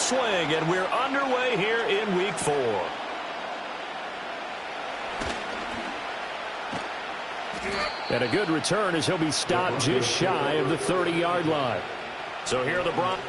swing, and we're underway here in Week 4. And a good return as he'll be stopped just shy of the 30-yard line. So here are the Broncos.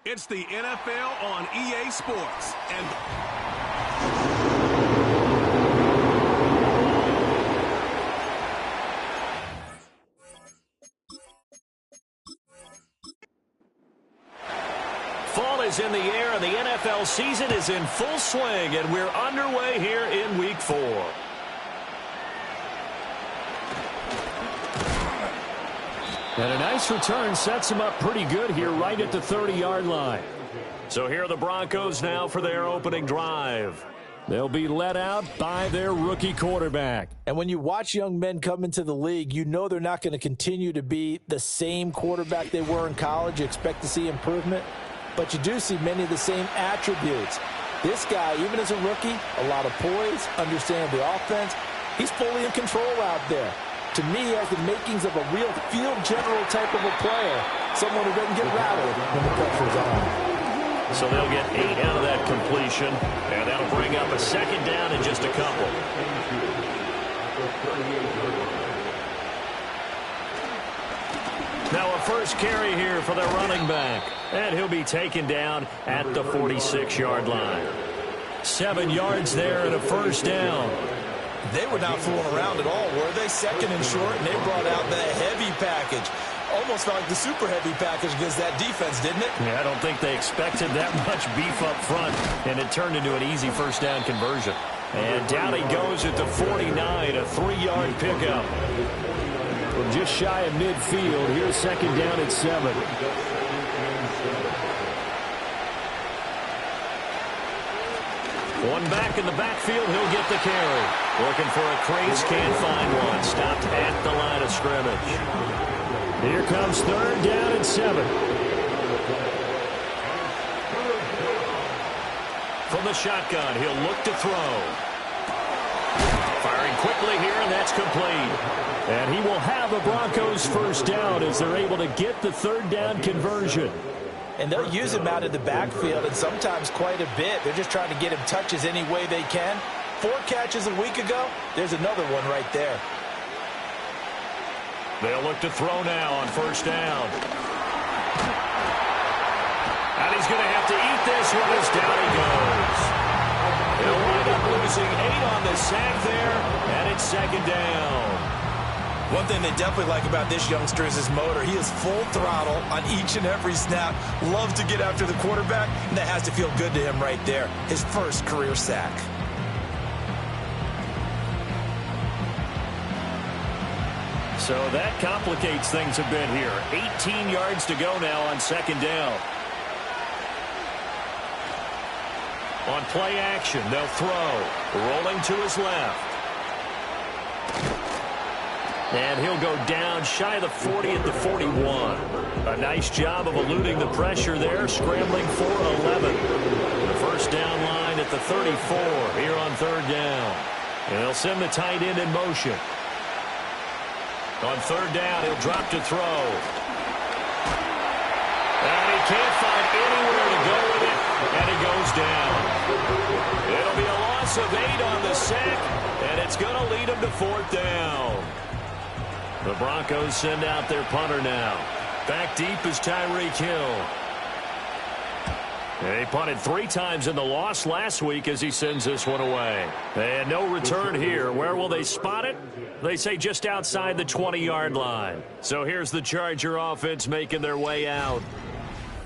It's the NFL on EA Sports. And fall is in the air, and the NFL season is in full swing, and we're underway here in Week 4. And a nice return sets them up pretty good here right at the 30-yard line. So here are the Broncos now for their opening drive. They'll be led out by their rookie quarterback. And when you watch young men come into the league, you know they're not going to continue to be the same quarterback they were in college. You expect to see improvement, but you do see many of the same attributes. This guy, even as a rookie, a lot of poise, understanding the offense. He's fully in control out there. To me, he has the makings of a real field general type of a player, someone who doesn't get rattled when the pressure's on. So they'll get 8 out of that completion, and that'll bring up a second down in just a couple. Now a first carry here for their running back, and he'll be taken down at the 46-yard line. 7 yards there and a first down. They were not fooling around at all, were they? Second and short, and they brought out the heavy package. Almost felt like the super heavy package against that defense, didn't it? Yeah, I don't think they expected that much beef up front, and it turned into an easy first down conversion. And down he goes at the 49, a 3-yard pickup. From just shy of midfield, here's second down at 7. One back in the backfield, he'll get the carry. Looking for a crease, can't find one. Stopped at the line of scrimmage. Here comes third down and 7. From the shotgun, he'll look to throw. Firing quickly here, and that's complete. And he will have a Broncos first down as they're able to get the third down conversion. And they'll use him out of the backfield, and sometimes quite a bit. They're just trying to get him touches any way they can. 4 catches a week ago. There's another one right there. They'll look to throw now on first down. And he's going to have to eat this one as down he goes. He'll wind up losing 8 on the sack there, and it's second down. One thing they definitely like about this youngster is his motor. He is full throttle on each and every snap. Loves to get after the quarterback, and that has to feel good to him right there. His first career sack. So that complicates things a bit here. 18 yards to go now on second down. On play action, they'll throw. Rolling to his left. And he'll go down shy of the 40 at the 41. A nice job of eluding the pressure there, scrambling for 11. The first down line at the 34 here on third down. And they'll send the tight end in motion. On third down, he'll drop to throw. And he can't find anywhere to go with it, and he goes down. It'll be a loss of 8 on the sack, and it's going to lead him to fourth down. The Broncos send out their punter now. Back deep is Tyreek Hill. They punted 3 times in the loss last week as he sends this one away. And no return here. Where will they spot it? They say just outside the 20-yard line. So here's the Charger offense making their way out.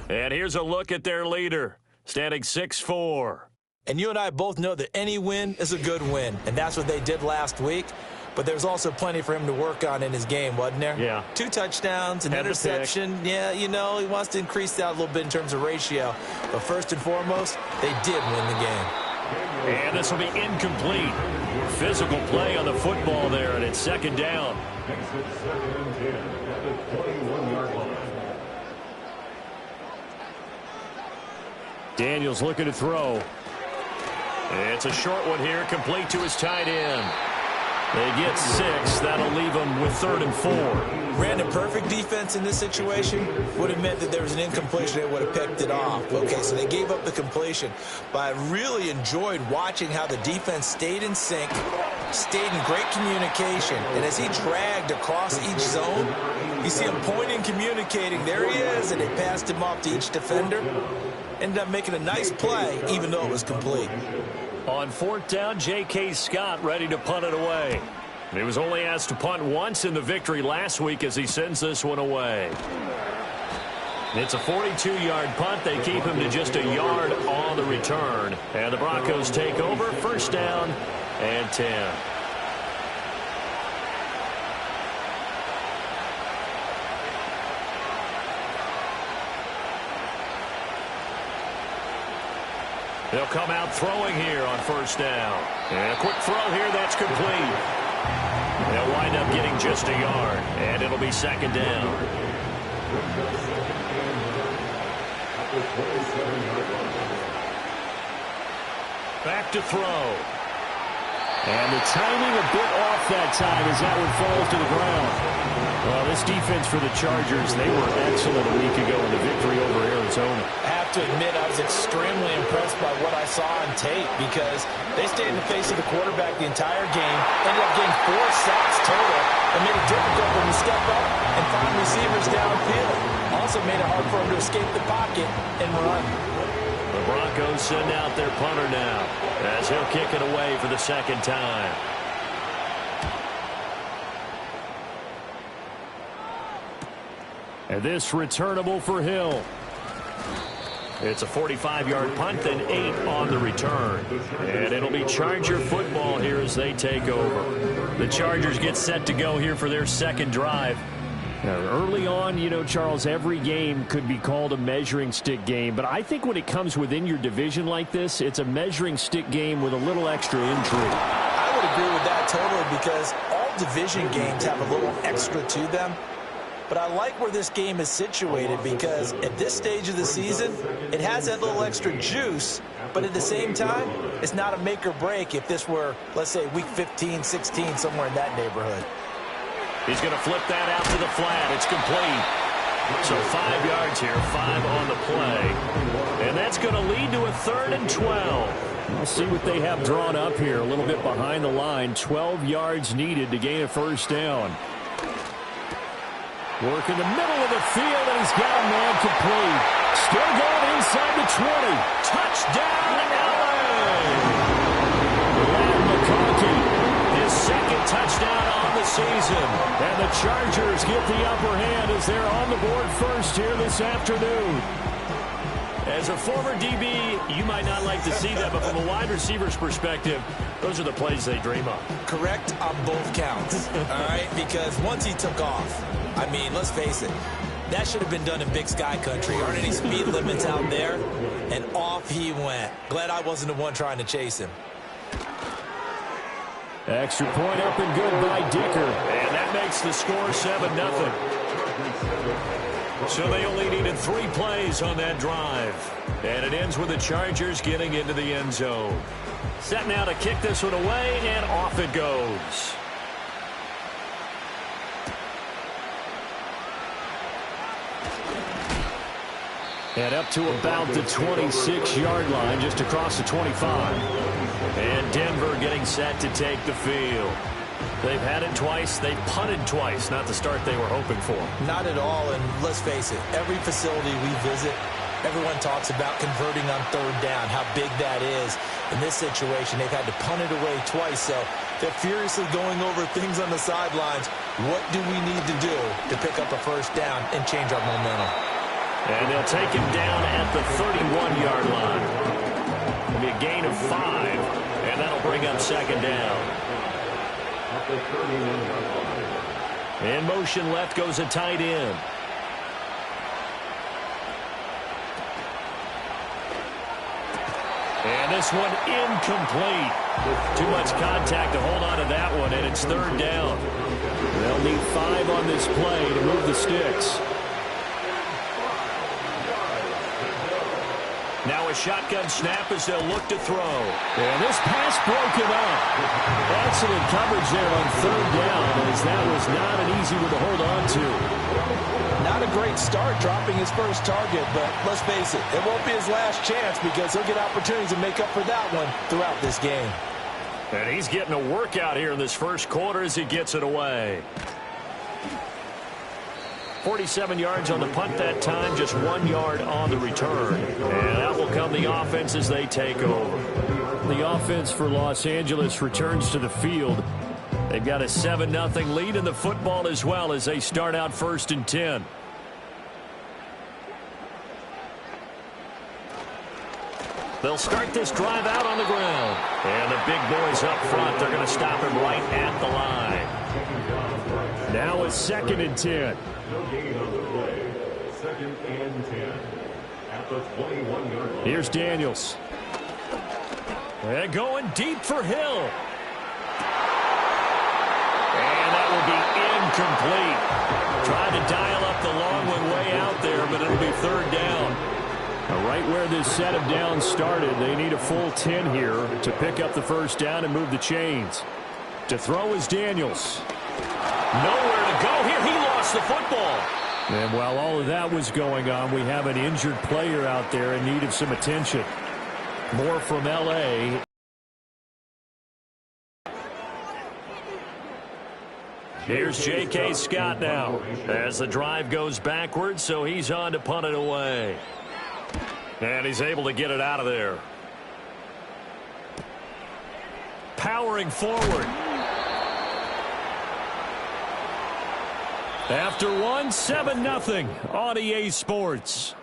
And here's a look at their leader, standing 6'4". And you and I both know that any win is a good win, and that's what they did last week. But there's also plenty for him to work on in his game, wasn't there? Yeah. 2 touchdowns, an interception. Yeah, you know, he wants to increase that a little bit in terms of ratio. But first and foremost, they did win the game. And this will be incomplete. Physical play on the football there, and it's second down. Daniels looking to throw. It's a short one here, complete to his tight end. They get 6. That'll leave them with 3rd and 4. Ran a perfect defense in this situation. Would have meant that there was an incompletion. They would have picked it off. Okay, so they gave up the completion. But I really enjoyed watching how the defense stayed in sync, stayed in great communication. And as he dragged across each zone, You see him pointing, communicating. There he is, and they passed him off to each defender. Ended up making a nice play, even though it was complete. On fourth down, J.K. Scott ready to punt it away. He was only asked to punt once in the victory last week as he sends this one away. It's a 42-yard punt. They keep him to just a yard on the return. And the Broncos take over. First down and 10. They'll come out throwing here on first down. And a quick throw here, that's complete. They'll wind up getting just a yard, and it'll be second down. Back to throw. And the timing a bit off that time as that one falls to the ground. Well, this defense for the Chargers, they were excellent a week ago in the victory over Arizona. I have to admit, I was extremely impressed by what I saw on tape because they stayed in the face of the quarterback the entire game, ended up getting 4 sacks total, and made it difficult for him to step up and find receivers downfield. Also made it hard for him to escape the pocket and run. The Broncos send out their punter now as he'll kick it away for the second time. And this returnable for Hill. It's a 45-yard punt, then 8 on the return. And it'll be Charger football here as they take over. The Chargers get set to go here for their second drive. Now, early on, you know, Charles, every game could be called a measuring stick game. But I think when it comes within your division like this, it's a measuring stick game with a little extra intrigue. I would agree with that totally because all division games have a little extra to them. But I like where this game is situated because at this stage of the season, it has that little extra juice, but at the same time, it's not a make or break if this were, let's say, week 15, 16, somewhere in that neighborhood. He's going to flip that out to the flat. It's complete. So 5 yards here, 5 on the play. And that's going to lead to a 3rd and 12. We'll see what they have drawn up here. A little bit behind the line. 12 yards needed to gain a first down. Work in the middle of the field, and he's got a man complete. Still going inside the 20. Touchdown, L.A. Ladd McConkey, his second touchdown on the season. And the Chargers get the upper hand as they're on the board first here this afternoon. As a former DB, you might not like to see that, but from a wide receiver's perspective, those are the plays they dream of. Correct on both counts, all right? Because once he took off, I mean, let's face it, that should have been done in Big Sky Country. Aren't any speed limits out there? And off he went. Glad I wasn't the one trying to chase him. Extra point up and good by Dicker. And that makes the score 7-0. So they only needed 3 plays on that drive. And it ends with the Chargers getting into the end zone. Set now to kick this one away, and off it goes. And up to about the 26-yard line, just across the 25. And Denver getting set to take the field. They've had it twice. They've punted twice. Not the start they were hoping for. Not at all, and let's face it, every facility we visit, everyone talks about converting on 3rd down, how big that is. In this situation, they've had to punt it away twice, so they're furiously going over things on the sidelines. What do we need to do to pick up a first down and change our momentum? And they'll take him down at the 31-yard line. It'll be a gain of 5, and that'll bring up second down. In motion left goes a tight end. And this one incomplete. Too much contact to hold on to that one, and it's 3rd down. They'll need 5 on this play to move the sticks. Now a shotgun snap as they'll look to throw. And this pass broken up. Excellent coverage there on 3rd down, as that was not an easy one to hold on to. Not a great start dropping his first target, but let's face it, it won't be his last chance because he'll get opportunities to make up for that one throughout this game. And he's getting a workout here in this first quarter as he gets it away. 47 yards on the punt that time, just 1 yard on the return. And that will come the offense as they take over. The offense for Los Angeles returns to the field. They've got a 7-0 lead in the football as well as they start out 1st and 10. They'll start this drive out on the ground. And the big boys up front, they're going to stop him right at the line. Now it's 2nd and 10. Here's Daniels. And going deep for Hill. And that will be incomplete. Tried to dial up the long one way out there, but it'll be 3rd down. Right where this set of downs started, they need a full 10 here to pick up the 1st down and move the chains. To throw is Daniels. Nowhere to go here. He lost the football. And while all of that was going on, we have an injured player out there in need of some attention. More from L.A. Here's J.K. Scott now as the drive goes backwards, so he's on to punt it away. And he's able to get it out of there. Powering forward. After 1, 7-0 on EA Sports.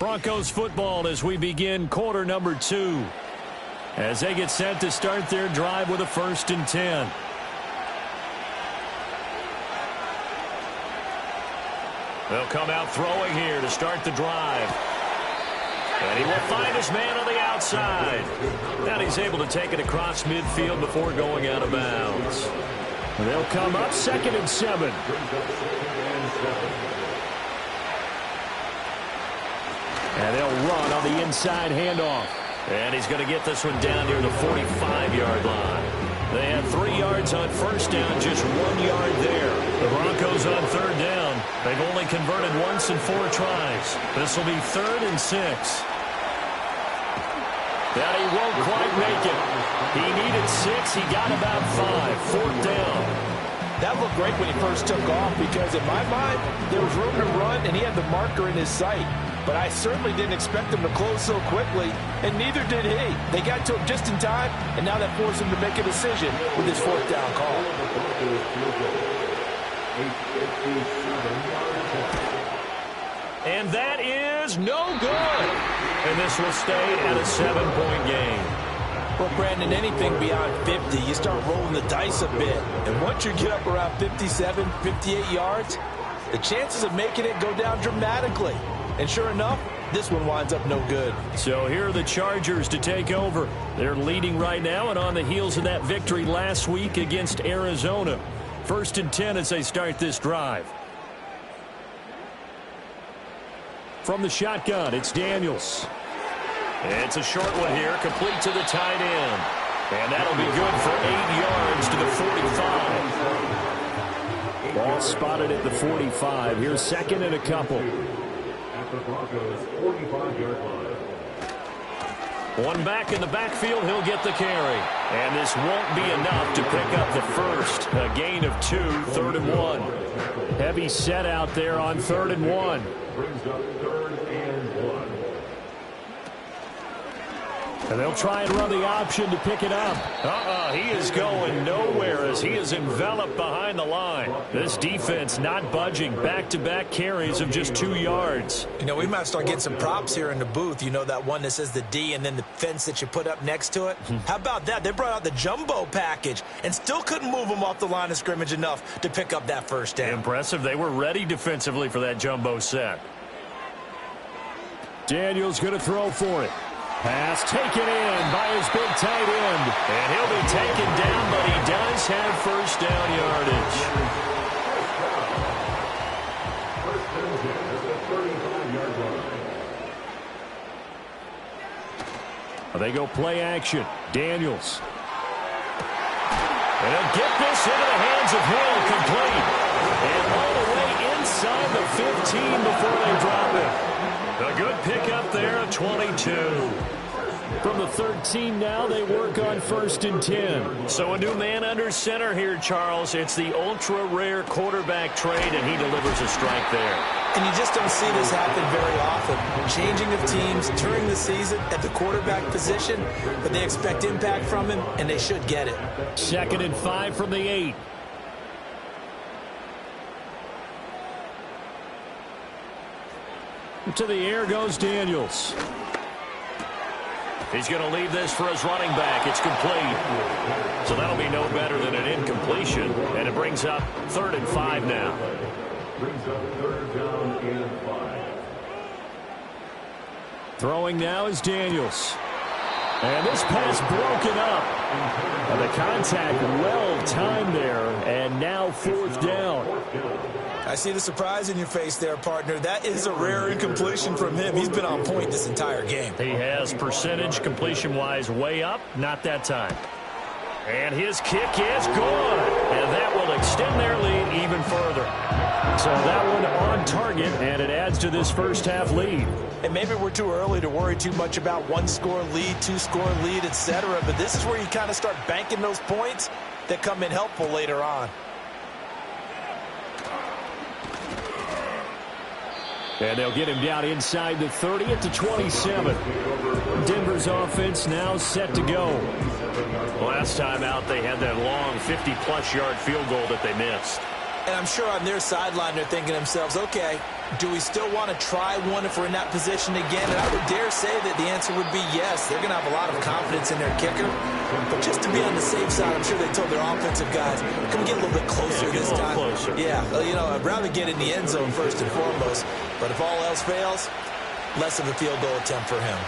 Broncos football as we begin quarter number 2. As they get set to start their drive with a 1st and 10. They'll come out throwing here to start the drive. And he will find his man on the outside. And he's able to take it across midfield before going out of bounds. They'll come up 2nd and 7. And they'll run on the inside handoff. And he's going to get this one down near the 45-yard line. They had 3 yards on 1st down, just 1 yard there. The Broncos on 3rd down. They've only converted once in 4 tries. This will be 3rd and 6. That he won't quite make it. He needed 6. He got about 5. 4th down. That looked great when he first took off because in my mind, there was room to run and he had the marker in his sight. But I certainly didn't expect him to close so quickly, and neither did he. They got to him just in time, and now that forced him to make a decision with his 4th down call. And that is no good. And this will stay at a 7-point game. Well, Brandon, anything beyond 50, you start rolling the dice a bit. And once you get up around 57, 58 yards, the chances of making it go down dramatically. And sure enough, this one winds up no good. So here are the Chargers to take over. They're leading right now and on the heels of that victory last week against Arizona. 1st and 10 as they start this drive. From the shotgun, it's Daniels. It's a short one here, complete to the tight end. And that'll be good for 8 yards to the 45. Ball spotted at the 45. Here's 2nd and a couple. The Broncos 45-yard line. One back in the backfield, he'll get the carry. And this won't be enough to pick up the 1st. A gain of 2, 3rd and 1. Heavy set out there on 3rd and 1. Brings up 3rd and 1. And they'll try and run the option to pick it up. He is going nowhere as he is enveloped behind the line. This defense not budging. Back-to-back carries of just 2 yards. You know, we might start getting some props here in the booth. You know, that one that says the D and then the fence that you put up next to it? How about that? They brought out the jumbo package and still couldn't move them off the line of scrimmage enough to pick up that 1st down. Impressive. They were ready defensively for that jumbo set. Daniels going to throw for it. Pass taken in by his big tight end. And he'll be taken down, but he does have 1st down yardage. They go play action. Daniels. And he'll get this into the hands of Hill, complete. And all the way inside inside the 15 before they drop it. A good pickup there at 22. From the 13 now, they work on 1st and 10. So a new man under center here, Charles. It's the ultra-rare quarterback trade, and he delivers a strike there. And you just don't see this happen very often. Changing of teams during the season at the quarterback position, but they expect impact from him, and they should get it. 2nd and 5 from the 8. To the air goes Daniels. He's going to leave this for his running back. It's complete. So that'll be no better than an incompletion. And it brings up 3rd and 5 now. Throwing now is Daniels. And this pass broken up. And the contact well timed there. And now 4th down. I see the surprise in your face there, partner. That is a rare incompletion from him. He's been on point this entire game. He has percentage completion-wise way up. Not that time. And his kick is good. And that will extend their lead even further. So that one on target, and it adds to this first half lead. And maybe we're too early to worry too much about 1-score lead, 2-score lead, etc. But this is where you kind of start banking those points that come in helpful later on. And they'll get him down inside the 30 at the 27. Denver's offense now set to go. Last time out, they had that long 50-plus yard field goal that they missed. And I'm sure on their sideline they're thinking to themselves, okay, do we still want to try one if we're in that position again? And I would dare say that the answer would be yes. They're going to have a lot of confidence in their kicker. But just to be on the safe side, I'm sure they told their offensive guys, come get a little bit closer this time. Closer. Yeah, you know, I'd rather get in the end zone first and foremost. But if all else fails, less of a field goal attempt for him.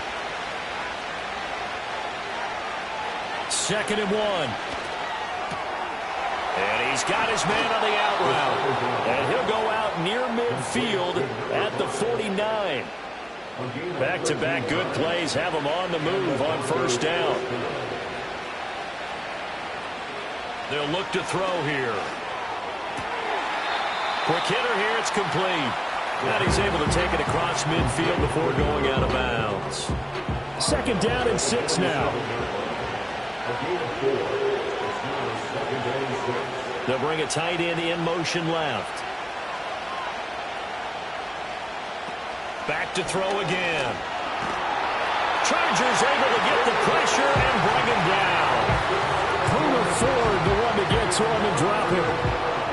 2nd and 1. And he's got his man on the out route. And he'll go out near midfield at the 49. Back-to-back good plays have him on the move on 1st down. They'll look to throw here. Quick hitter here, it's complete. And he's able to take it across midfield before going out of bounds. 2nd down and 6 now. They'll bring a tight end in motion left. Back to throw again. Chargers able to get the pressure and bring him down. Puma Ford, the one to get to him and drop him.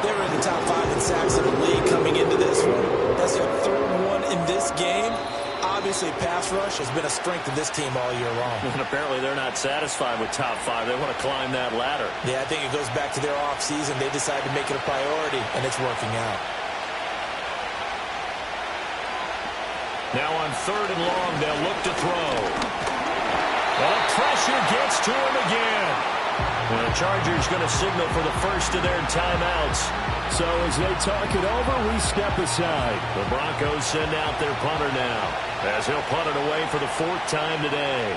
They were in the top 5 in sacks in the league coming into this one. That's their 3rd one in this game. Obviously, pass rush has been a strength of this team all year long. And apparently they're not satisfied with top 5. They want to climb that ladder. Yeah, I think it goes back to their offseason. They decided to make it a priority, and it's working out. Now on 3rd and long, they'll look to throw. Well, pressure gets to him again. And the Chargers going to signal for the first of their timeouts. So as they talk it over, we step aside. The Broncos send out their punter now, as he'll punt it away for the 4th time today.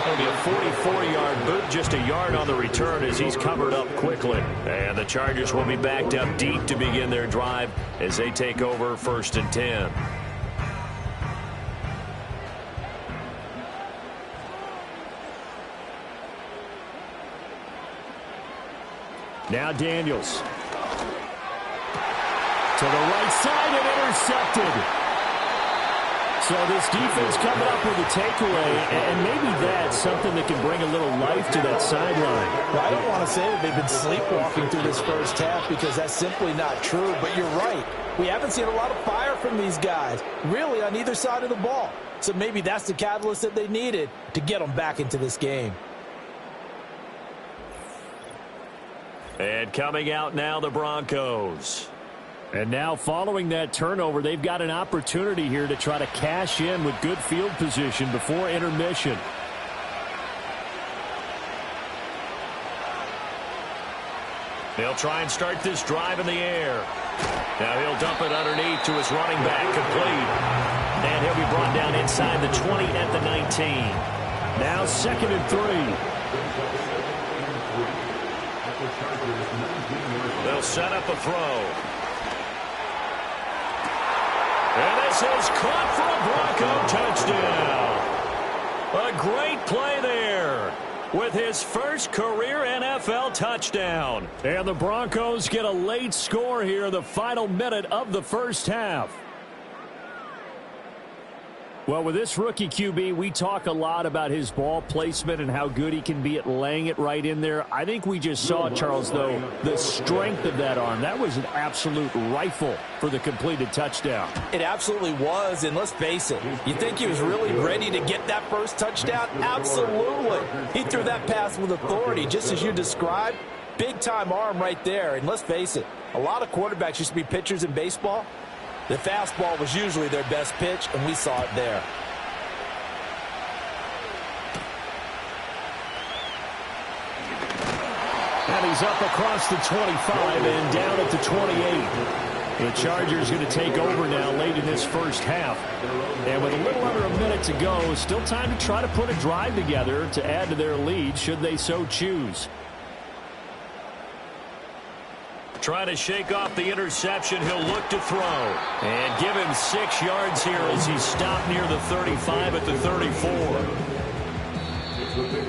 It'll be a 44-yard boot, just a yard on the return as he's covered up quickly. And the Chargers will be backed up deep to begin their drive as they take over 1st and 10. Now Daniels. To the right side and intercepted. So this defense coming up with a takeaway, and maybe that's something that can bring a little life to that sideline. Well, I don't want to say that they've been sleepwalking through this first half because that's simply not true, but you're right. We haven't seen a lot of fire from these guys, really, on either side of the ball. So maybe that's the catalyst that they needed to get them back into this game. And coming out now, the Broncos. And now following that turnover, they've got an opportunity here to try to cash in with good field position before intermission. They'll try and start this drive in the air. Now he'll dump it underneath to his running back, complete. And he'll be brought down inside the 20 at the 19. Now 2nd and 3. They'll set up a throw. And this is caught for a Bronco touchdown. A great play there with his first career NFL touchdown. And the Broncos get a late score here in the final minute of the first half. Well, with this rookie QB, we talk a lot about his ball placement and how good he can be at laying it right in there. I think we just saw, Charles, though, the strength of that arm. That was an absolute rifle for the completed touchdown. It absolutely was, and let's face it, you think he was really ready to get that first touchdown? Absolutely. He threw that pass with authority, just as you described. Big-time arm right there, and let's face it, a lot of quarterbacks used to be pitchers in baseball. The fastball was usually their best pitch, and we saw it there. And he's up across the 25 and down at the 28. The Chargers going to take over now late in this first half. And with a little under a minute to go, still time to try to put a drive together to add to their lead should they so choose. Trying to shake off the interception. He'll look to throw. And give him 6 yards here as he stopped near the 35 at the 34.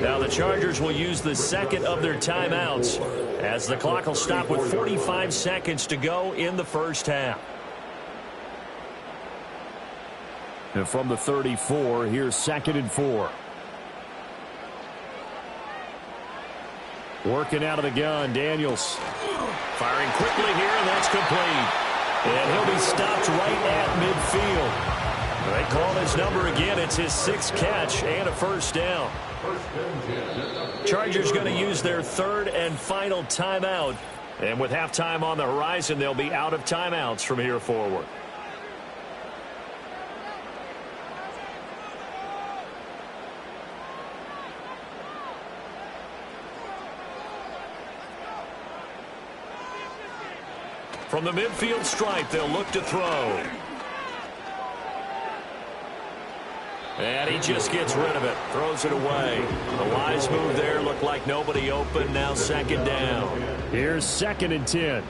Now the Chargers will use the second of their timeouts as the clock will stop with 45 seconds to go in the first half. And from the 34, here's 2nd and 4. Working out of the gun, Daniels. Firing quickly here, and that's complete. And he'll be stopped right at midfield. They call his number again. It's his 6th catch and a first down. Chargers going to use their 3rd and final timeout. And with halftime on the horizon, they'll be out of timeouts from here forward. From the midfield stripe, they'll look to throw. And he just gets rid of it, throws it away. The wise move there, looked like nobody open, now 2nd down. Here's 2nd and 10.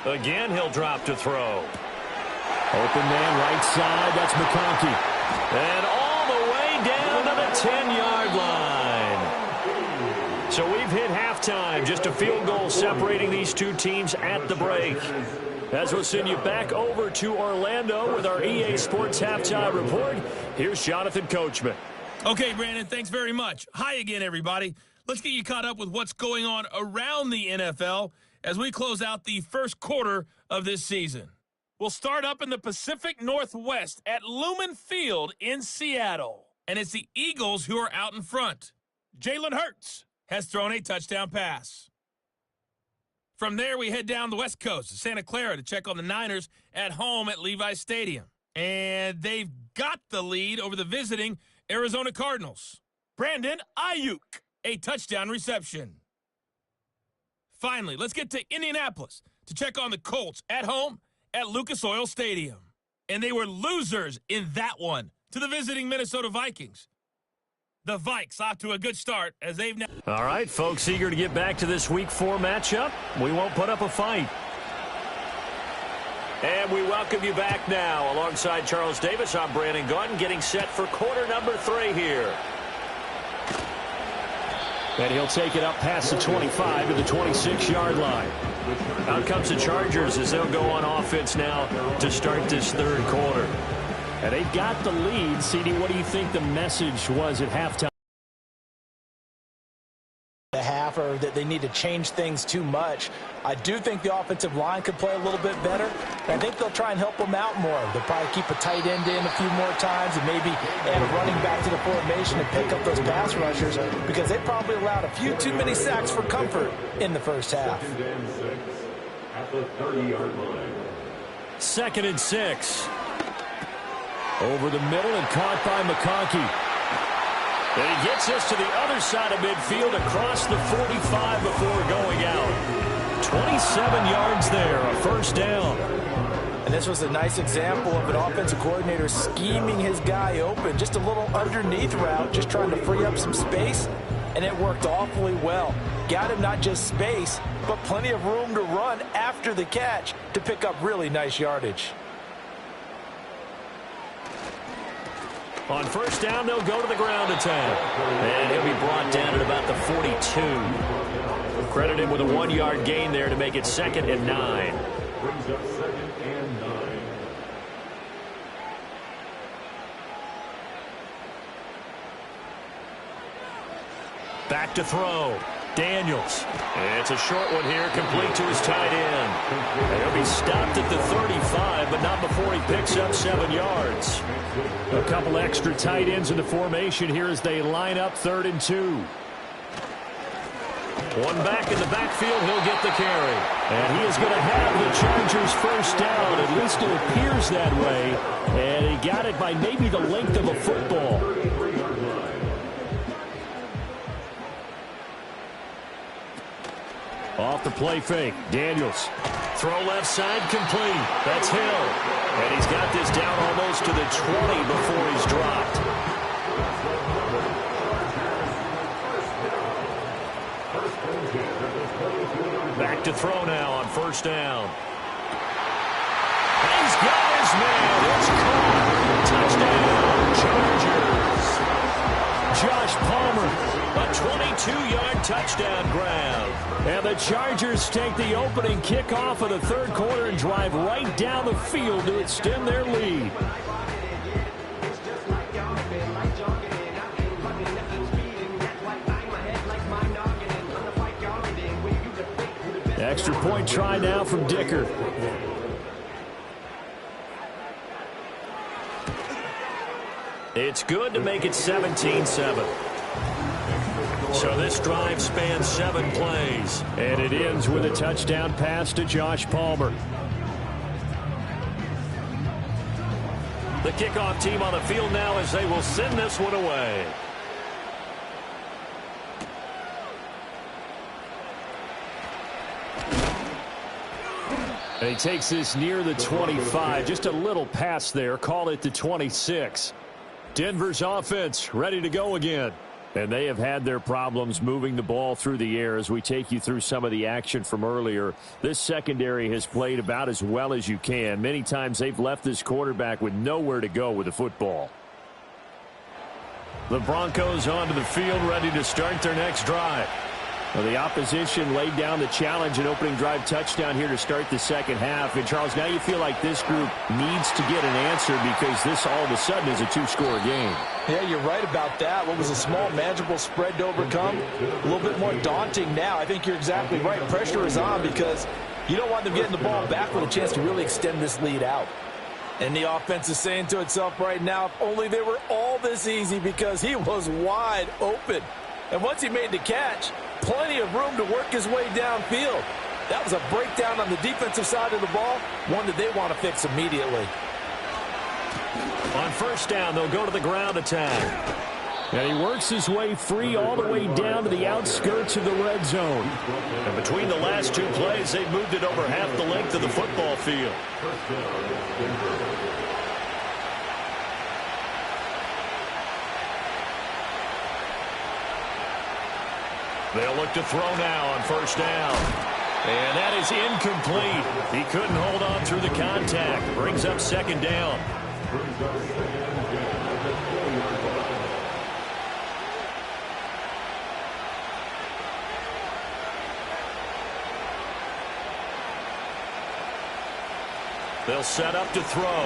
Again, he'll drop to throw. Open man, right side, that's McConkey. And all the way down to the 10-yard line. So we've hit halftime, just a field goal separating these two teams at the break. As we'll send you back over to Orlando with our EA Sports Halftime Report, here's Jonathan Coachman. Okay, Brandon, thanks very much. Hi again, everybody. Let's get you caught up with what's going on around the NFL as we close out the first quarter of this season. We'll start up in the Pacific Northwest at Lumen Field in Seattle. And it's the Eagles who are out in front. Jalen Hurts has thrown a touchdown pass. From there, we head down the West Coast to Santa Clara to check on the Niners at home at Levi's Stadium. And they've got the lead over the visiting Arizona Cardinals. Brandon Ayuk, a touchdown reception. Finally, let's get to Indianapolis to check on the Colts at home at Lucas Oil Stadium. And they were losers in that one to the visiting Minnesota Vikings. The Vikes off to a good start as they've now... All right, folks, eager to get back to this Week 4 matchup. We won't put up a fight. And we welcome you back now. Alongside Charles Davis, I'm Brandon Gaudin, getting set for quarter number 3 here. And he'll take it up past the 25 to the 26-yard line. Out comes the Chargers as they'll go on offense now to start this third quarter. And they've got the lead. CD, what do you think the message was at halftime? Or that they need to change things too much. I do think the offensive line could play a little bit better. I think they'll try and help them out more. They'll probably keep a tight end in a few more times and maybe add a running back to the formation and pick up those pass rushers because they probably allowed a few too many sacks for comfort in the first half. At the 30-yard line. 2nd and 6. Over the middle and caught by McConkey. And he gets us to the other side of midfield across the 45 before going out. 27 yards there, a first down. And And this was a nice example of an offensive coordinator scheming his guy open. Just a little underneath route, just trying to free up some space, and it worked awfully well. Got him not just space, but plenty of room to run after the catch to pick up really nice yardage. On first down, they'll go to the ground attack. And he'll be brought down at about the 42. Credited with a 1-yard gain there to make it 2nd and 9. Brings up 2nd and 9. Back to throw. Daniels. It's a short one here, complete to his tight end. And he'll be stopped at the 35, but not before he picks up 7 yards. A couple extra tight ends in the formation here as they line up 3rd and 2. One back in the backfield, he'll get the carry. And he is going to have the Chargers first down. At least it appears that way. And he got it by maybe the length of a football. Off the play fake. Daniels. Throw left side complete. That's Hill. And he's got this down almost to the 20 before he's dropped. Back to throw now on first down. And he's got his man. It's caught. Touchdown, Chargers. Josh Palmer, a 22-yard touchdown grab. And the Chargers take the opening kickoff of the 3rd quarter and drive right down the field to extend their lead. Extra point try now from Dicker. It's good to make it 17-7. So this drive spans 7 plays. And it ends with a touchdown pass to Josh Palmer. The kickoff team on the field now as they will send this one away. And he takes this near the 25. Just a little pass there. Call it the 26. Denver's offense ready to go again. And they have had their problems moving the ball through the air as we take you through some of the action from earlier. This secondary has played about as well as you can. Many times they've left this quarterback with nowhere to go with the football. The Broncos onto the field ready to start their next drive. Well, the opposition laid down the challenge and opening drive touchdown here to start the second half. And, Charles, now you feel like this group needs to get an answer because this all of a sudden is a 2-score game. Yeah, you're right about that. What was a small, manageable spread to overcome, a little bit more daunting now. I think you're exactly right. Pressure is on because you don't want them getting the ball back with a chance to really extend this lead out. And the offense is saying to itself right now, if only they were all this easy, because he was wide open. And once he made the catch, plenty of room to work his way downfield. That was a breakdown on the defensive side of the ball, one that they want to fix immediately. On first down, they'll go to the ground attack. And he works his way free all the way down to the outskirts of the red zone. And between the last 2 plays, they've moved it over half the length of the football field. They'll look to throw now on first down. And that is incomplete. He couldn't hold on through the contact. Brings up second down. They'll set up to throw.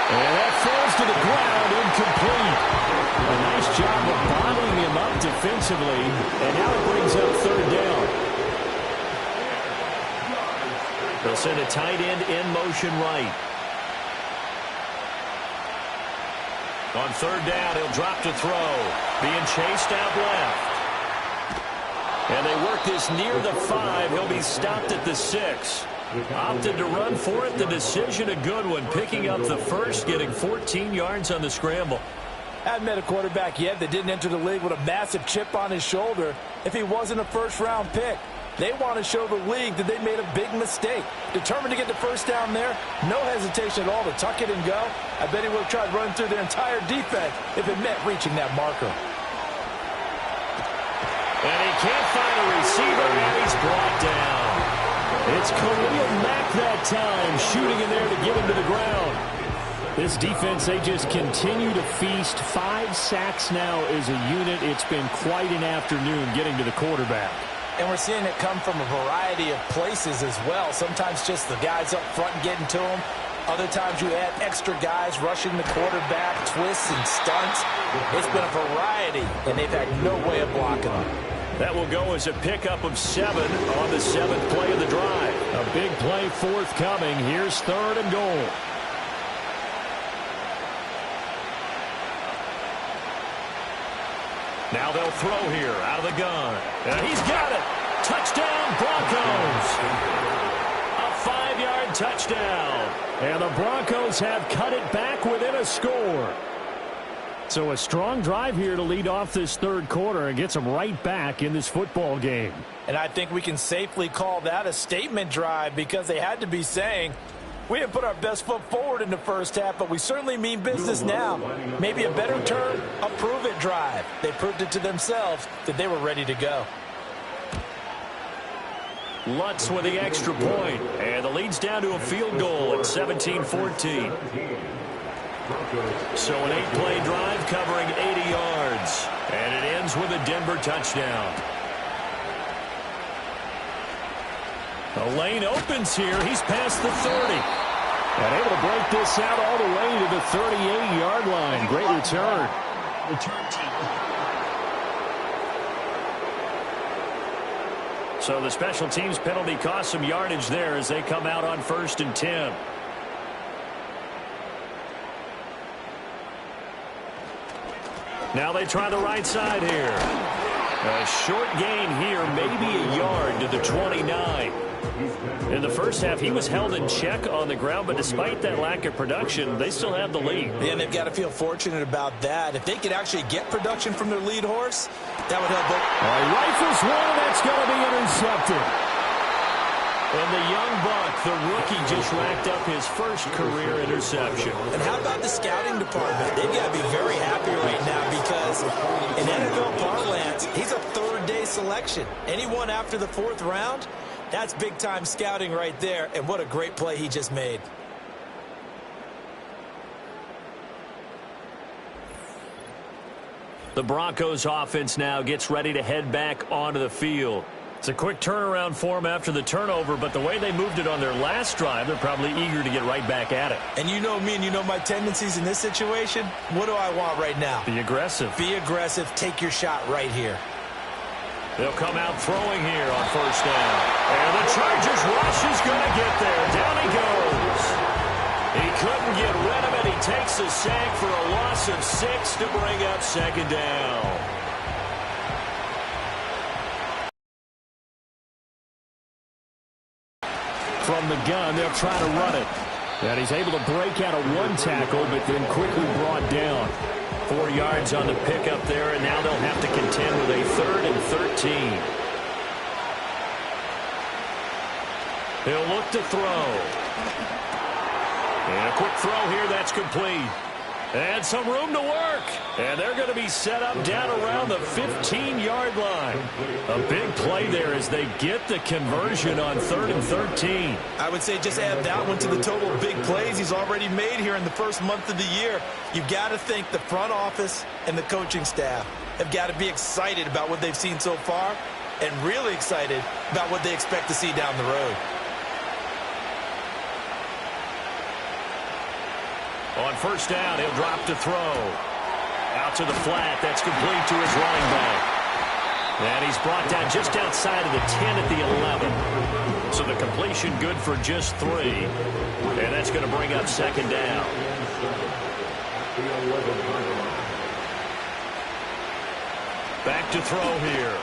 And that falls to the ground, incomplete. A nice job of bottling him up defensively, and now it brings up third down. They'll send a tight end in motion right. On third down, he'll drop to throw. Being chased out left. And they work this near the 5. He'll be stopped at the 6. Opted to run for it. The decision a good one. Picking up the first, getting 14 yards on the scramble. Hadn't met a quarterback yet that didn't enter the league with a massive chip on his shoulder if he wasn't a first-round pick. They want to show the league that they made a big mistake. Determined to get the first down there, no hesitation at all to tuck it and go. I bet he would have tried running through their entire defense if it meant reaching that marker. And he can't find a receiver, and he's brought down. It's Khalil Mack that time, shooting in there to get him to the ground. This defense, they just continue to feast. 5 sacks now as a unit. It's been quite an afternoon getting to the quarterback. And we're seeing it come from a variety of places as well. Sometimes just the guys up front getting to him. Other times you add extra guys rushing the quarterback, twists and stunts. It's been a variety, and they've had no way of blocking them. That will go as a pickup of 7 on the 7th play of the drive. A big play forthcoming. Here's 3rd and goal. Now they'll throw here out of the gun. And he's got it. Touchdown, Broncos. A 5-yard touchdown. And the Broncos have cut it back within a score. So a strong drive here to lead off this 3rd quarter and gets them right back in this football game. And I think we can safely call that a statement drive because they had to be saying, we didn't put our best foot forward in the first half, but we certainly mean business now. Maybe a better term, a prove-it drive. They proved it to themselves that they were ready to go. Lutz with the extra point, and the lead's down to a field goal at 17-14. So an 8-play drive covering 80 yards, and it ends with a Denver touchdown. The lane opens here. He's past the 30. And able to break this out all the way to the 38-yard line. Great return. So the special teams penalty cost some yardage there as they come out on 1st and 10. Now they try the right side here. A short gain here, maybe a yard to the 29. In the first half, he was held in check on the ground, but despite that lack of production, they still have the lead. Yeah, and they've got to feel fortunate about that. If they could actually get production from their lead horse, that would help. Rifles one, and that's going to be intercepted. And the young buck, the rookie, just racked up his first career interception. And how about the scouting department? They've got to be very happy right now because in NFL parlance, he's a 3rd-day selection. Anyone after the 4th round, that's big-time scouting right there. And what a great play he just made. The Broncos offense now gets ready to head back onto the field. It's a quick turnaround for them after the turnover, but the way they moved it on their last drive, they're probably eager to get right back at it. And you know me and you know my tendencies in this situation. What do I want right now? Be aggressive. Be aggressive. Take your shot right here. They'll come out throwing here on 1st down. And the Chargers rush is going to get there. Down he goes. He couldn't get rid of it. He takes the sack for a loss of 6 to bring up 2nd down. From the gun, they'll try to run it. And he's able to break out of 1 tackle, but then quickly brought down. 4 yards on the pickup there, and now they'll have to contend with a 3rd and 13. He'll look to throw. And a quick throw here, that's complete. And some room to work. And they're going to be set up down around the 15-yard line. A big play there as they get the conversion on 3rd and 13. I would say just add that one to the total of big plays he's already made here in the first month of the year. You've got to think the front office and the coaching staff have got to be excited about what they've seen so far and really excited about what they expect to see down the road. On 1st down, he'll drop to throw. Out to the flat. That's complete to his running back. And he's brought down just outside of the 10 at the 11. So the completion good for just 3. And that's going to bring up 2nd down. Back to throw here.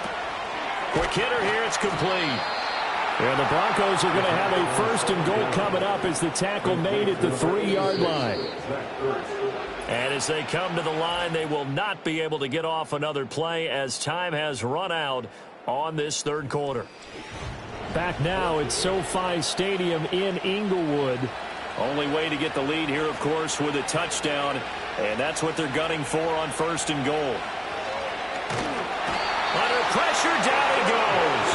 Quick hitter here. It's complete. And the Broncos are going to have a 1st and goal coming up as the tackle made at the 3-yard line. And as they come to the line, they will not be able to get off another play as time has run out on this third quarter. Back now at SoFi Stadium in Inglewood. Only way to get the lead here, of course, with a touchdown, and that's what they're gunning for on 1st and goal. Under pressure, down he goes.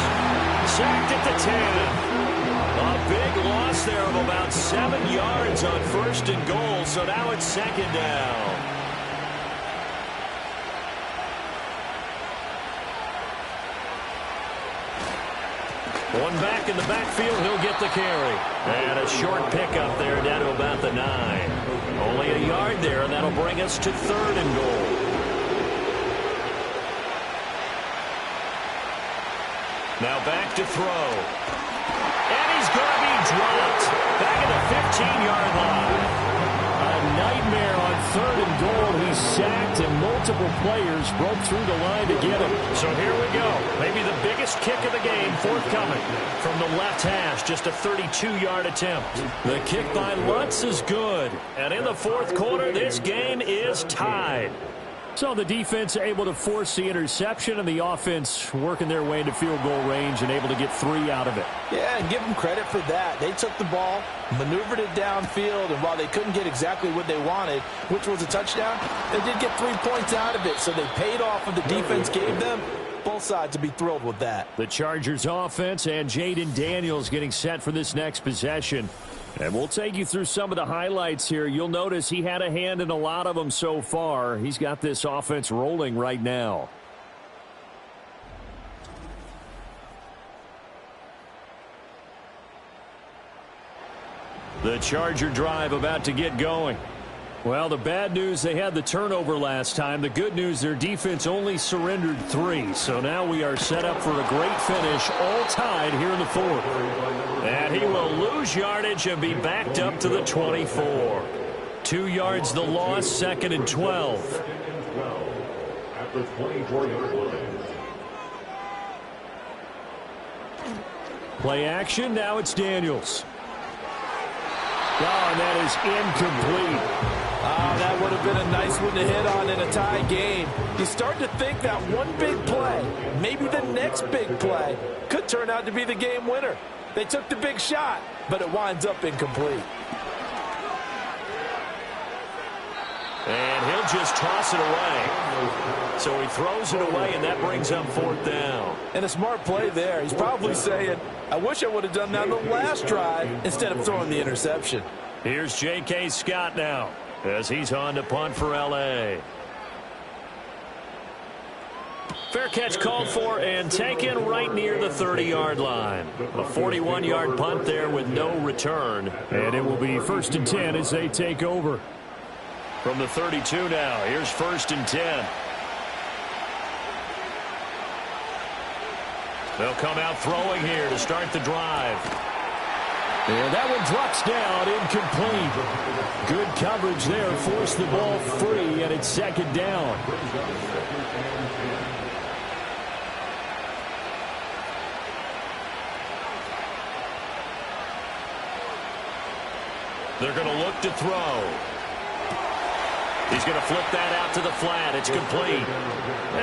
Sacked at the 10. A big loss there of about 7 yards on 1st and goal, so now it's 2nd down. One back in the backfield, he'll get the carry. And a short pickup there down to about the 9. Only a yard there, and that'll bring us to 3rd and goal. Now back to throw. And he's going to be dropped. Back at the 15-yard line. A nightmare on 3rd and goal. He's sacked, and multiple players broke through the line to get him. So here we go. Maybe the biggest kick of the game forthcoming from the left hash. Just a 32-yard attempt. The kick by Lutz is good. And in the 4th quarter, this game is tied. So the defense able to force the interception, and the offense working their way into field goal range and able to get 3 out of it. Yeah, and give them credit for that. They took the ball, maneuvered it downfield, and while they couldn't get exactly what they wanted, which was a touchdown, they did get 3 points out of it. So they paid off what the defense gave them. Both sides would be thrilled with that. The Chargers offense and Jaden Daniels getting set for this next possession. And we'll take you through some of the highlights here. You'll notice he had a hand in a lot of them so far. He's got this offense rolling right now. The Charger drive about to get going. Well, the bad news, they had the turnover last time. The good news, their defense only surrendered 3. So now we are set up for a great finish, all tied here in the 4th. And he will lose yardage and be backed up to the 24. 2 yards the loss, 2nd and 12. At the 24-yard line. Play action, now it's Daniels. Oh, and that is incomplete. Oh, that would have been a nice one to hit on in a tie game. You start to think that one big play, maybe the next big play, could turn out to be the game winner. They took the big shot, but it winds up incomplete. And he'll just toss it away. So he throws it away, and that brings up 4th down. And a smart play there. He's probably saying, I wish I would have done that on the last drive instead of throwing the interception. Here's J.K. Scott now as he's on to punt for L.A. Fair catch called for and taken right near the 30-yard line. A 41-yard punt there with no return. And it will be 1st and 10 as they take over. From the 32 now, here's 1st and 10. They'll come out throwing here to start the drive. And that one drops down, incomplete. Good coverage there, forced the ball free, and it's 2nd down. They're going to look to throw. He's going to flip that out to the flat. It's complete.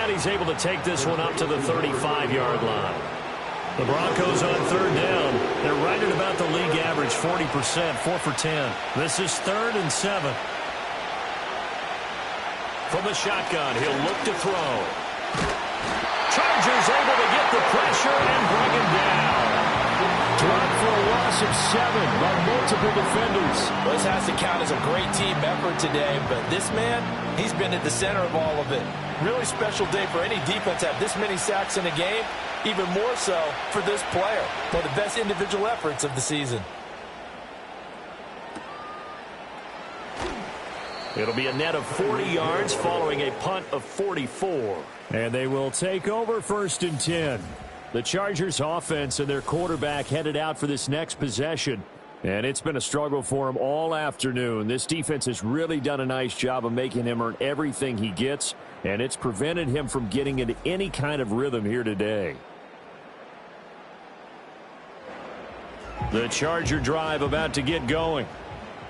And he's able to take this one up to the 35-yard line. The Broncos on 3rd down. They're right at about the league average, 40%, 4 for 10. This is 3rd and 7. From the shotgun, he'll look to throw. Chargers able to get the pressure and bring him down. Dropped for a loss of 7 by multiple defenders. This has to count as a great team effort today, but this man, he's been at the center of all of it. Really special day for any defense to have this many sacks in a game, even more so for this player. One of the best individual efforts of the season. It'll be a net of 40 yards following a punt of 44. And they will take over 1st and 10. The Chargers offense and their quarterback headed out for this next possession. And it's been a struggle for him all afternoon. This defense has really done a nice job of making him earn everything he gets. And it's prevented him from getting into any kind of rhythm here today. The Charger drive about to get going.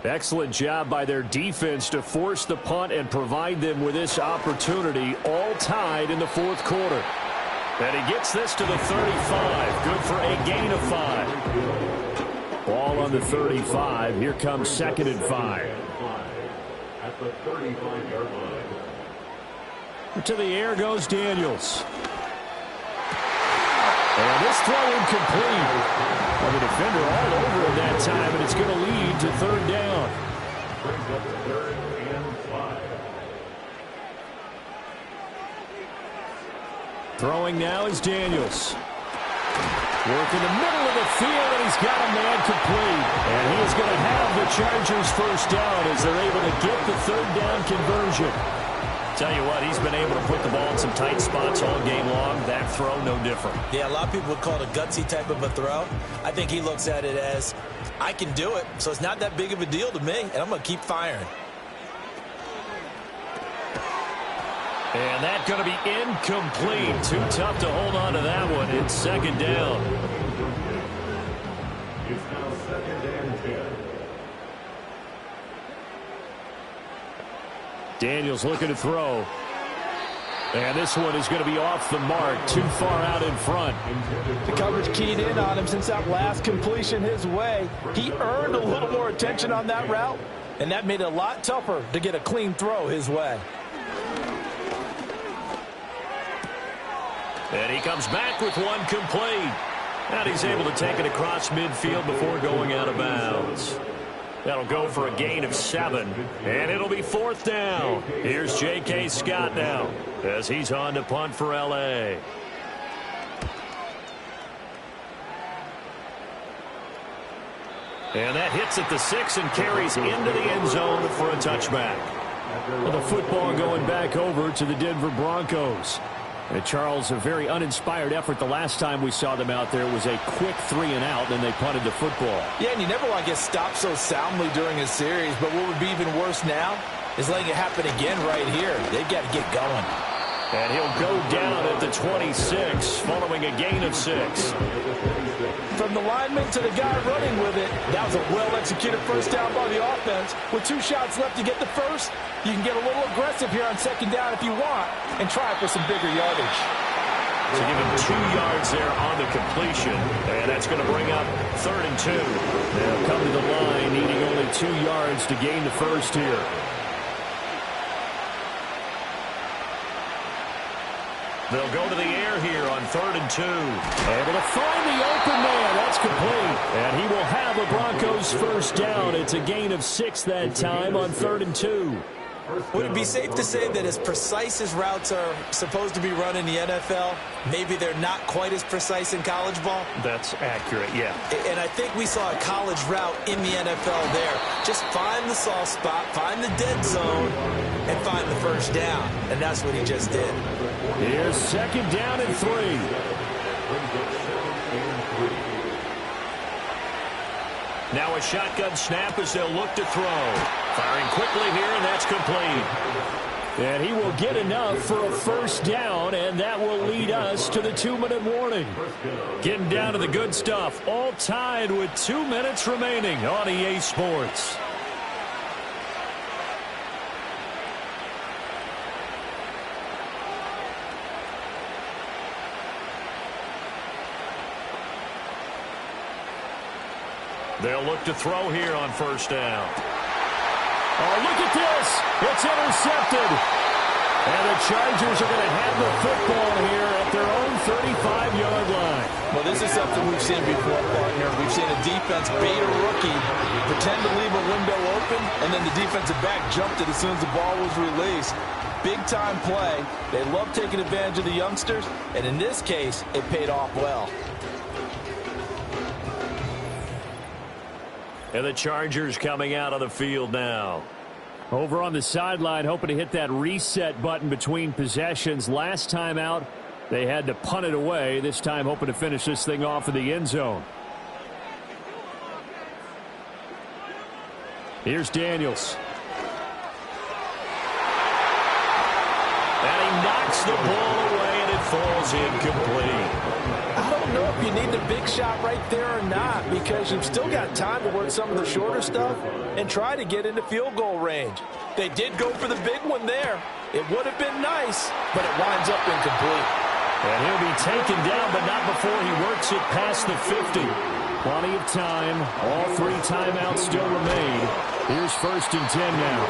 Excellent job by their defense to force the punt and provide them with this opportunity, all tied in the 4th quarter. And he gets this to the 35. Good for a gain of 5. Ball on the 35. Here comes 2nd and 5. At the 35-yard line. To the air goes Daniels. And this throw incomplete. Well, the defender all over him that time, and it's going to lead to 3rd down. Brings up 3rd and 5. Throwing now is Daniels. Work in the middle of the field, and he's got a man complete. And he is going to have the Chargers 1st down as they're able to get the 3rd down conversion. Tell you what, he's been able to put the ball in some tight spots all game long. That throw, no different. Yeah, a lot of people would call it a gutsy type of a throw. I think he looks at it as, I can do it, so it's not that big of a deal to me, and I'm going to keep firing. And that's going to be incomplete. Too tough to hold on to that one. It's 2nd down. It's now 2nd and 10. Daniels looking to throw. And this one is going to be off the mark, too far out in front. The coverage keyed in on him since that last completion his way. He earned a little more attention on that route, and that made it a lot tougher to get a clean throw his way. And he comes back with one complete. And he's able to take it across midfield before going out of bounds. That'll go for a gain of 7. And it'll be 4th down. Here's J.K. Scott now as he's on to punt for L.A. And that hits at the 6 and carries into the end zone for a touchback. Well, the football going back over to the Denver Broncos. And Charles, a very uninspired effort the last time we saw them out there. It was a quick 3-and-out, then they punted the football. Yeah, and you never want to get stopped so soundly during a series, but what would be even worse now is letting it happen again right here. They've got to get going. And he'll go down at the 26 following a gain of 6. From the lineman to the guy running with it, that was a well-executed 1st down by the offense. With 2 shots left to get the 1st, you can get a little aggressive here on 2nd down if you want and try for some bigger yardage. So give him 2 yards there on the completion, and that's going to bring up 3rd and 2. They'll come to the line needing only 2 yards to gain the 1st here. They'll go to the air here on 3rd and 2. Able to find the open man. That's complete. And he will have the Broncos 1st down. It's a gain of 6 that time on 3rd and 2. Would it be safe to say that as precise as routes are supposed to be run in the NFL, maybe they're not quite as precise in college ball? That's accurate, yeah. And I think we saw a college route in the NFL there. Just find the soft spot, find the dead zone, and find the 1st down. And that's what he just did. Here's 2nd down and 3. Now a shotgun snap as they'll look to throw. Firing quickly here, and that's complete. And he will get enough for a 1st down, and that will lead us to the 2-minute warning. Getting down to the good stuff. All tied with 2 minutes remaining on EA Sports. They'll look to throw here on 1st down. Oh, look at this. It's intercepted. And the Chargers are going to have the football here at their own 35-yard line. Well, this is something we've seen before, partner. We've seen a defense bait a rookie, pretend to leave a window open, and then the defensive back jumped it as soon as the ball was released. Big-time play. They love taking advantage of the youngsters, and in this case, it paid off well. And the Chargers coming out on the field now. Over on the sideline, hoping to hit that reset button between possessions. Last time out, they had to punt it away. This time, hoping to finish this thing off in the end zone. Here's Daniels. And he knocks the ball away, and it falls incomplete. I don't know if you need the big shot right there or not, because you've still got time to work some of the shorter stuff and try to get into field goal range. They did go for the big one there. It would have been nice, but it winds up incomplete. And he'll be taken down, but not before he works it past the 50. Plenty of time. All 3 timeouts still remain. Here's 1st and 10 now.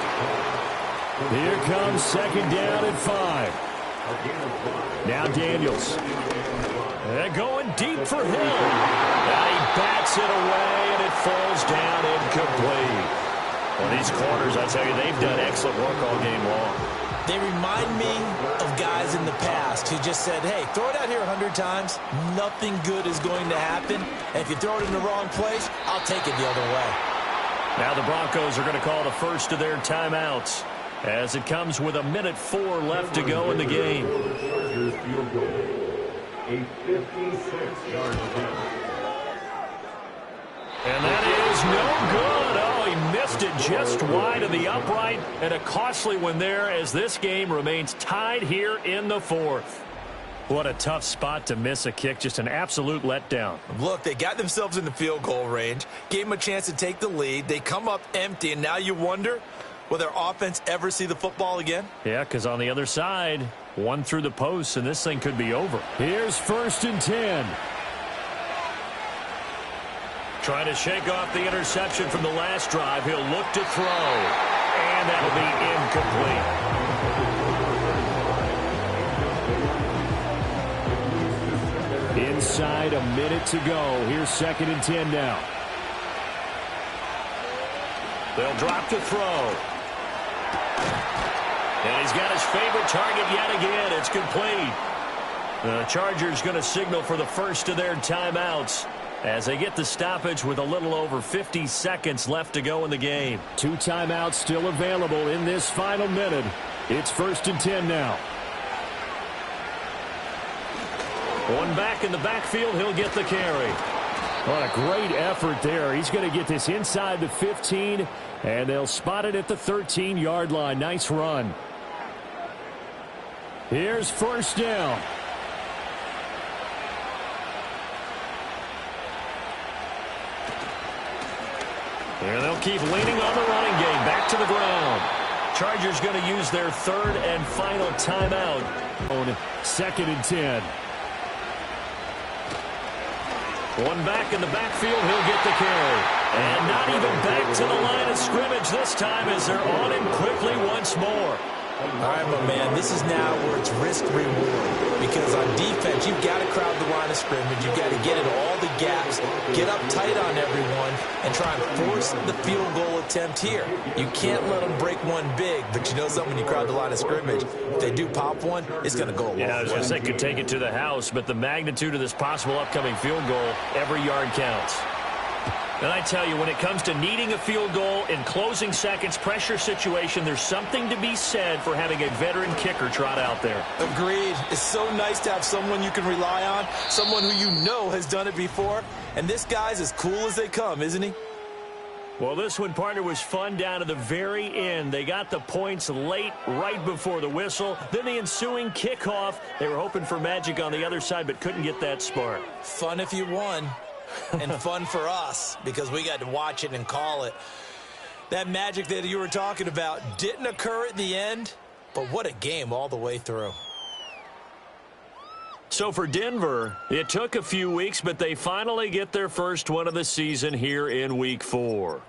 Here comes 2nd down and 5. Now Daniels. They're going deep for Hill. And he bats it away, and it falls down incomplete. Well, these corners, I tell you, they've done excellent work all game long. They remind me of guys in the past who just said, hey, throw it out here 100 times. Nothing good is going to happen. And if you throw it in the wrong place, I'll take it the other way. Now the Broncos are going to call the first of their timeouts as it comes with 1:04 left to go in the game. Chargers field goal. A 56-yard attempt. And that is no good. Oh, he missed it just wide of the upright. And a costly one there as this game remains tied here in the 4th. What a tough spot to miss a kick. Just an absolute letdown. Look, they got themselves in the field goal range, gave them a chance to take the lead. They come up empty, and now you wonder, will their offense ever see the football again? Yeah, because on the other side, one through the post, and this thing could be over. Here's 1st and 10. Trying to shake off the interception from the last drive. He'll look to throw, and that'll be incomplete. Inside a minute to go. Here's 2nd and 10 now. They'll drop to throw. And he's got his favorite target yet again. It's complete. The Chargers going to signal for the first of their timeouts as they get the stoppage with a little over 50 seconds left to go in the game. 2 timeouts still available in this final minute. It's 1st and 10 now. One back in the backfield. He'll get the carry. What a great effort there. He's going to get this inside the 15, and they'll spot it at the 13-yard line. Nice run. Here's 1st down. And they'll keep leaning on the running game. Back to the ground. Chargers going to use their 3rd and final timeout. On 2nd and 10. One back in the backfield. He'll get the carry. And not even back to the line of scrimmage this time as they're on him quickly once more. All right, my man, this is now where it's risk-reward. Because on defense, you've got to crowd the line of scrimmage. You've got to get into all the gaps, get up tight on everyone, and try and force the field goal attempt here. You can't let them break one big, but you know something, when you crowd the line of scrimmage, if they do pop one, it's going to go a long way. Yeah, I was going to say could take it to the house, but the magnitude of this possible upcoming field goal, every yard counts. And I tell you, when it comes to needing a field goal in closing seconds, pressure situation, there's something to be said for having a veteran kicker trot out there. Agreed. It's so nice to have someone you can rely on, someone who you know has done it before. And this guy's as cool as they come, isn't he? Well, this one, partner, was fun down to the very end. They got the points late, right before the whistle. Then the ensuing kickoff. They were hoping for magic on the other side, but couldn't get that spark. Fun if you won. And fun for us because we got to watch it and call it. That magic that you were talking about didn't occur at the end, but what a game all the way through. So for Denver, it took a few weeks, but they finally get their first one of the season here in Week 4.